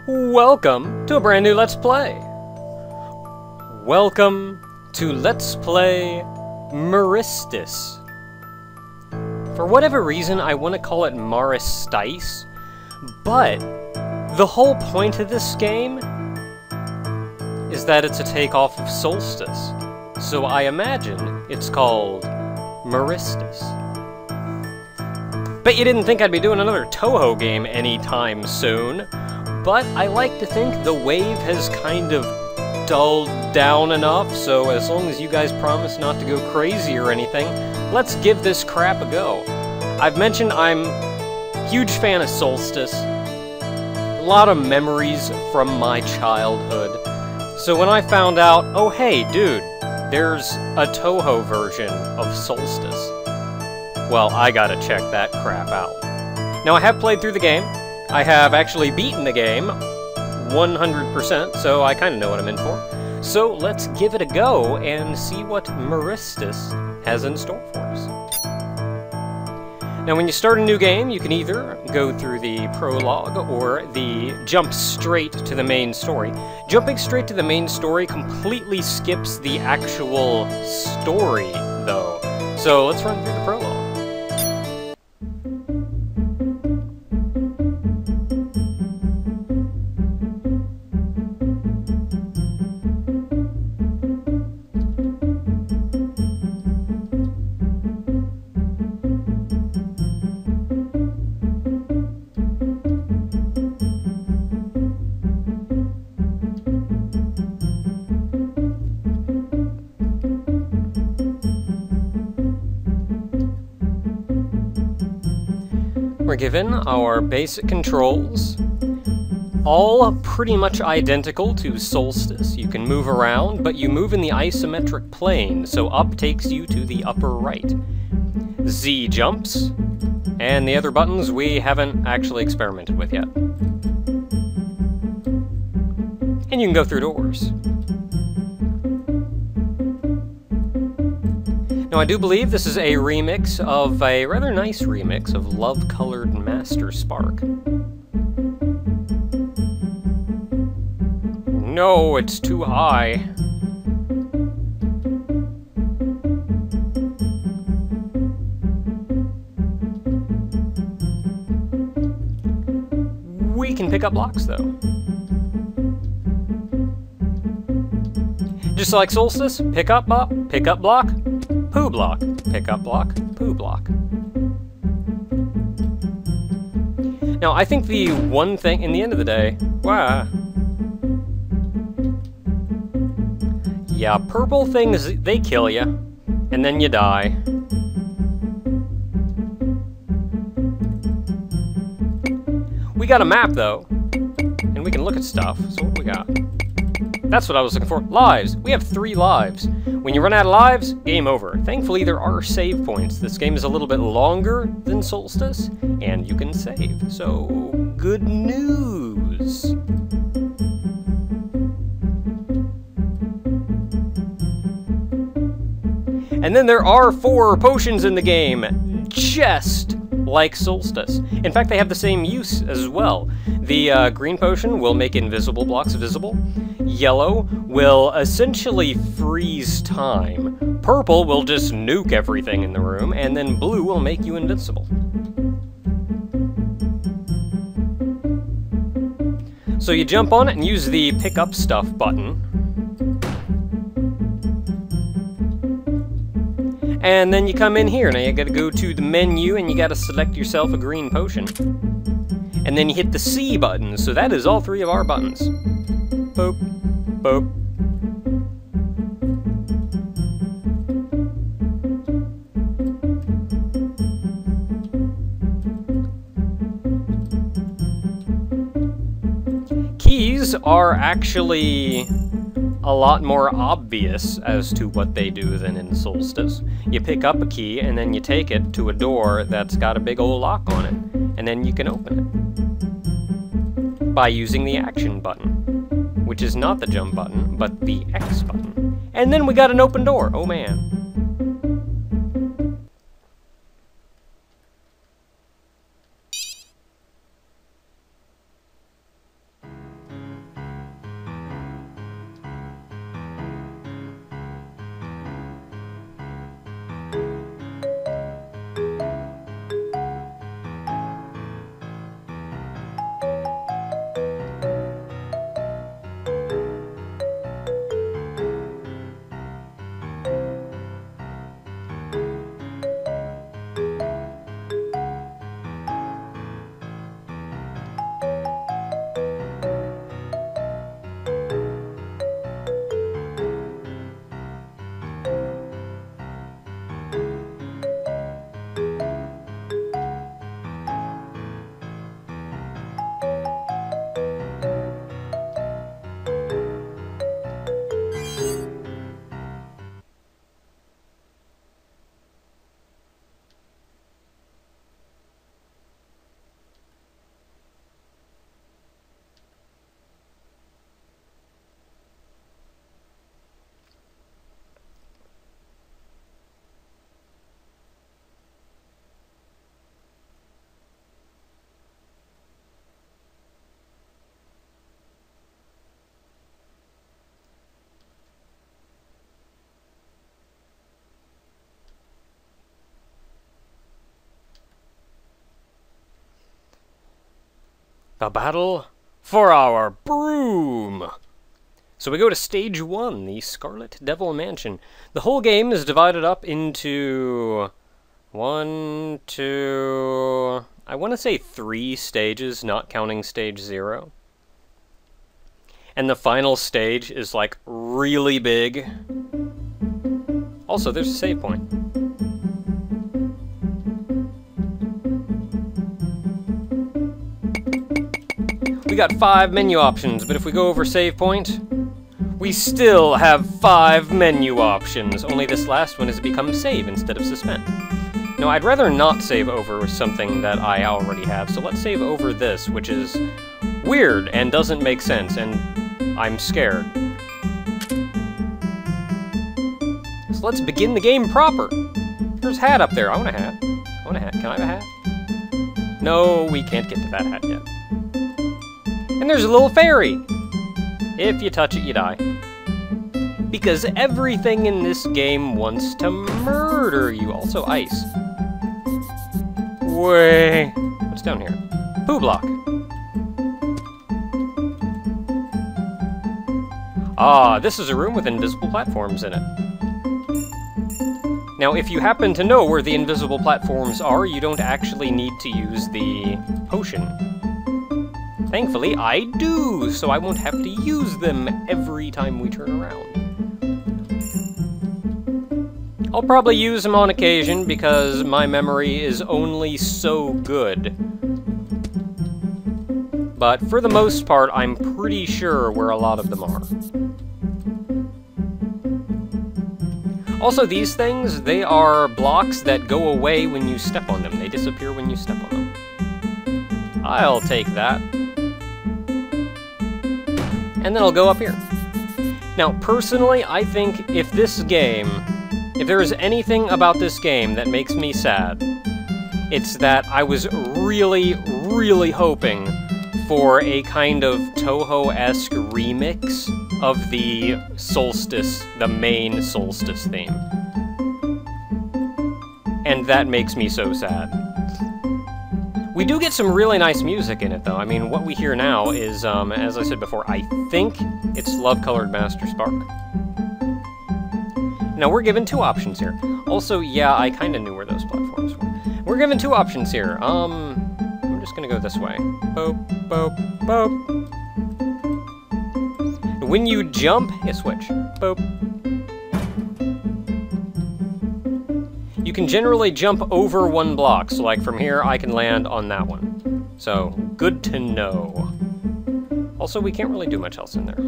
Welcome to a brand new Let's Play. Welcome to Let's Play Maristice. For whatever reason, I want to call it Maristice, but the whole point of this game is that it's a takeoff of Solstice, so I imagine it's called Maristice. Bet you didn't think I'd be doing another Touhou game anytime soon, but I like to think the wave has kind of dulled down enough, so as long as you guys promise not to go crazy or anything, let's give this crap a go. I've mentioned I'm a huge fan of Solstice. A lot of memories from my childhood. So when I found out, oh hey dude, there's a Touhou version of Solstice, well, I gotta check that crap out. Now I have played through the game. I have actually beaten the game 100%, so I kind of know what I'm in for. So let's give it a go and see what Maristice has in store for us. Now when you start a new game, you can either go through the prologue or the jump straight to the main story. Jumping straight to the main story completely skips the actual story, though. So let's run through the prologue. We're given our basic controls, all pretty much identical to Solstice. You can move around, but you move in the isometric plane, so up takes you to the upper right. Z jumps, and the other buttons we haven't actually experimented with yet. And you can go through doors. Now, I do believe this is a remix of a rather nice remix of Love Colored Master Spark. No, it's too high. We can pick up blocks, though. Just like Solstice, pick up block, poo block, pick up block, poo block. Now, I think the one thing, in the end of the day, wow. Yeah, purple things, they kill you, and then you die. We got a map, though, and we can look at stuff, so what do we got? That's what I was looking for. Lives. We have 3 lives. When you run out of lives, game over. Thankfully, there are save points. This game is a little bit longer than Solstice, and you can save. So, good news. And then there are 4 potions in the game, just like Solstice. In fact, they have the same use as well. The green potion will make invisible blocks visible. Yellow will essentially freeze time. Purple will just nuke everything in the room, and then blue will make you invincible. So you jump on it and use the pick up stuff button. And then you come in here. Now you gotta go to the menu and you gotta select yourself a green potion. And then you hit the C button, so that is all 3 of our buttons. Boop, boop. Keys are actually a lot more obvious as to what they do than in Solstice. You pick up a key and then you take it to a door that's got a big old lock on it, and then you can open it by using the action button, which is not the jump button, but the X button. And then we got an open door. Oh man. The battle for our broom! So we go to stage 1, the Scarlet Devil Mansion. The whole game is divided up into 1, 2... I want to say 3 stages, not counting stage 0. And the final stage is, like, really big. Also, there's a save point. We got 5 menu options, but if we go over save point, we still have 5 menu options. Only this last one has become save instead of suspend. Now, I'd rather not save over something that I already have, so let's save over this, which is weird and doesn't make sense, and I'm scared. So let's begin the game proper. There's a hat up there. I want a hat. I want a hat. Can I have a hat? No, we can't get to that hat yet. And there's a little fairy. If you touch it, you die. Because everything in this game wants to murder you. Also, ice. Way. What's down here? Poo block. Ah, this is a room with invisible platforms in it. Now, if you happen to know where the invisible platforms are, you don't actually need to use the potion. Thankfully, I do, so I won't have to use them every time we turn around. I'll probably use them on occasion because my memory is only so good. But for the most part, I'm pretty sure where a lot of them are. Also, these things, they are blocks that go away when you step on them. They disappear when you step on them. I'll take that. And then I'll go up here. Now, personally, I think if there is anything about this game that makes me sad, it's that I was really, really hoping for a kind of Touhou-esque remix of the Solstice, the main Solstice theme. And that makes me so sad. We do get some really nice music in it, though. I mean, what we hear now is, as I said before, I think it's Love Colored Master Spark. Now, we're given 2 options here. Also, yeah, I kind of knew where those platforms were. We're given 2 options here. I'm just gonna go this way. Boop, boop, boop. When you jump, you switch. Boop. You can generally jump over 1 block, so like from here, I can land on that one. So, good to know. Also, we can't really do much else in there.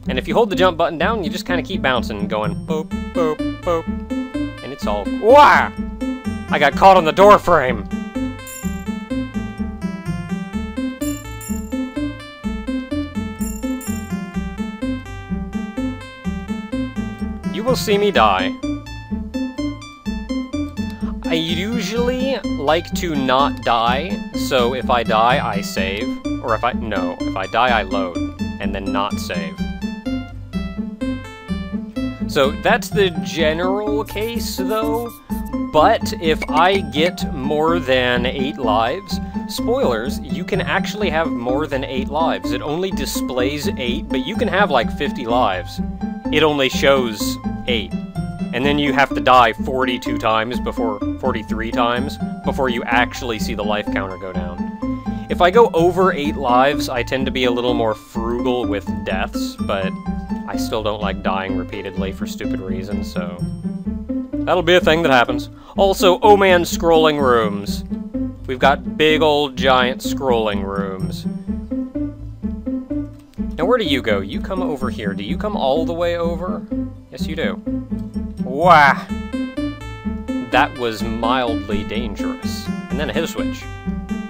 And if you hold the jump button down, you just kind of keep bouncing, going boop, boop, boop. And it's all... Wah! I got caught on the door frame! You will see me die. I usually like to not die, so if I die, I save. Or if I die, I load, and then not save. So that's the general case, though. But if I get more than 8 lives, spoilers, you can actually have more than 8 lives. It only displays 8, but you can have like 50 lives. It only shows 8. And then you have to die 43 times before you actually see the life counter go down. If I go over 8 lives, I tend to be a little more frugal with deaths, but I still don't like dying repeatedly for stupid reasons, so that'll be a thing that happens. Also, oh man, scrolling rooms. We've got big old giant scrolling rooms. Now where do you go? You come over here. Do you come all the way over? Yes, you do. Wah! That was mildly dangerous. And then a hit switch.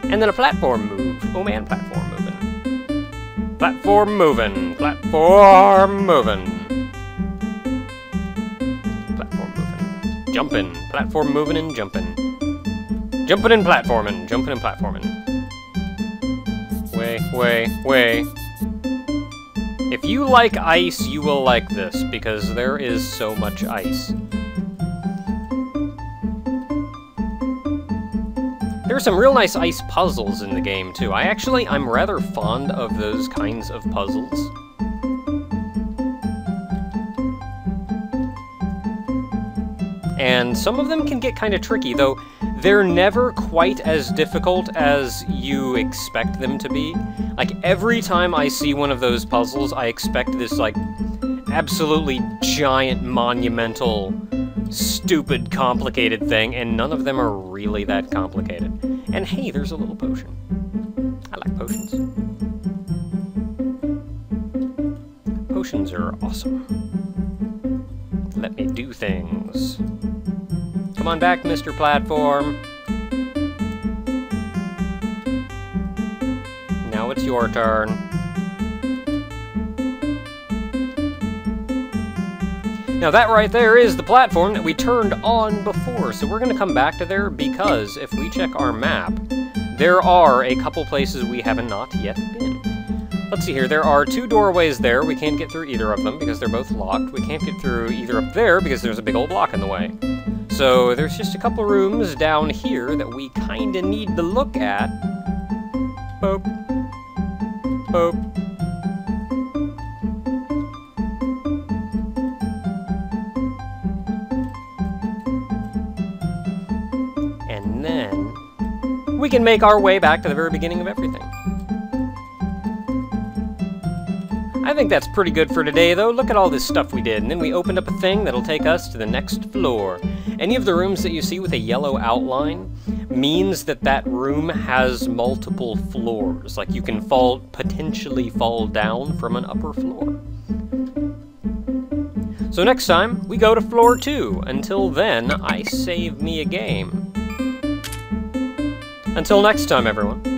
And then a platform move. Oh man, platform moving. Platform moving. Platform moving. Platform moving. Jumping. Platform moving and jumping. Jumping and platforming. Jumping and platforming. Way. If you like ice, you will like this, because there is so much ice. There's some real nice ice puzzles in the game, too. I'm rather fond of those kinds of puzzles. And some of them can get kind of tricky, though they're never quite as difficult as you expect them to be. Like, every time I see one of those puzzles, I expect this, like, absolutely giant, monumental, stupid, complicated thing, and none of them are really that complicated. And hey, there's a little potion. I like potions. Potions are awesome. Let me do things. Come on back, Mr. Platform. Now it's your turn. Now that right there is the platform that we turned on before, so we're going to come back to there because if we check our map, there are a couple places we have not yet been. Let's see here, there are 2 doorways there. We can't get through either of them because they're both locked. We can't get through either up there because there's a big old block in the way. So there's just a couple rooms down here that we kinda need to look at. Boop. Boop. And then we can make our way back to the very beginning of everything. I think that's pretty good for today, though. Look at all this stuff we did, and then we opened up a thing that'll take us to the next floor. Any of the rooms that you see with a yellow outline means that that room has multiple floors. Like, you can potentially fall down from an upper floor. So next time, we go to floor 2. Until then, I save me a game. Until next time, everyone.